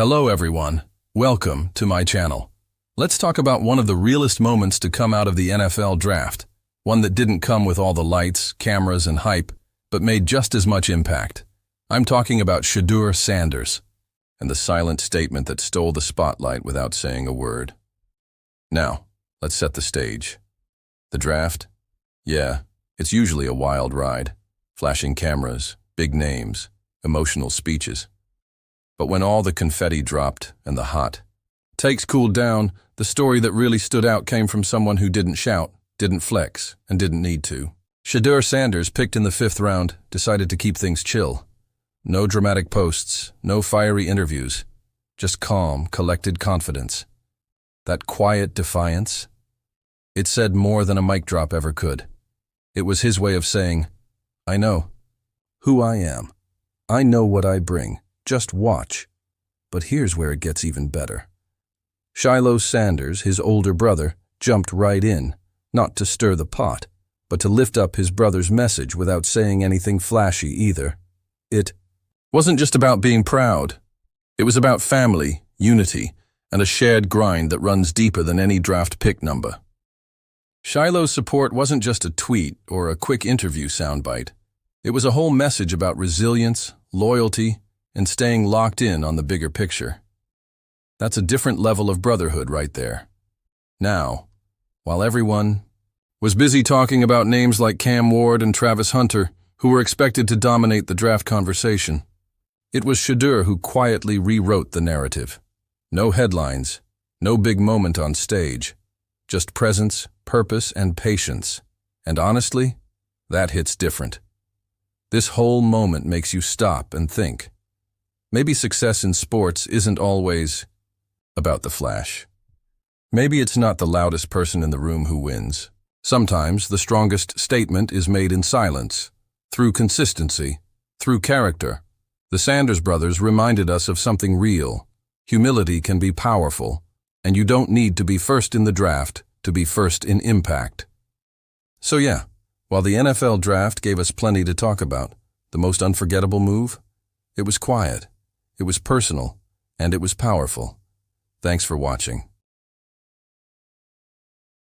Hello everyone, welcome to my channel. Let's talk about one of the realest moments to come out of the NFL draft, one that didn't come with all the lights, cameras, and hype, but made just as much impact. I'm talking about Shedeur Sanders, and the silent statement that stole the spotlight without saying a word. Now, let's set the stage. The draft? Yeah, it's usually a wild ride. Flashing cameras, big names, emotional speeches. But when all the confetti dropped and the hot takes cooled down, the story that really stood out came from someone who didn't shout, didn't flex, and didn't need to. Shedeur Sanders, picked in the 5th round, decided to keep things chill. No dramatic posts, no fiery interviews, just calm, collected confidence. That quiet defiance, it said more than a mic drop ever could. It was his way of saying, I know who I am. I know what I bring. Just watch. But here's where it gets even better. Shilo Sanders, his older brother, jumped right in, not to stir the pot, but to lift up his brother's message without saying anything flashy either. It wasn't just about being proud. It was about family, unity, and a shared grind that runs deeper than any draft pick number. Shilo's support wasn't just a tweet or a quick interview soundbite. It was a whole message about resilience, loyalty, and staying locked in on the bigger picture. That's a different level of brotherhood right there. Now, while everyone was busy talking about names like Cam Ward and Travis Hunter, who were expected to dominate the draft conversation, it was Shedeur who quietly rewrote the narrative. No headlines, no big moment on stage, just presence, purpose, and patience. And honestly, that hits different. This whole moment makes you stop and think. Maybe success in sports isn't always about the flash. Maybe it's not the loudest person in the room who wins. Sometimes the strongest statement is made in silence, through consistency, through character. The Sanders brothers reminded us of something real. Humility can be powerful, and you don't need to be first in the draft to be first in impact. So yeah, while the NFL draft gave us plenty to talk about, the most unforgettable move? It was quiet. It was personal, and it was powerful. Thanks for watching.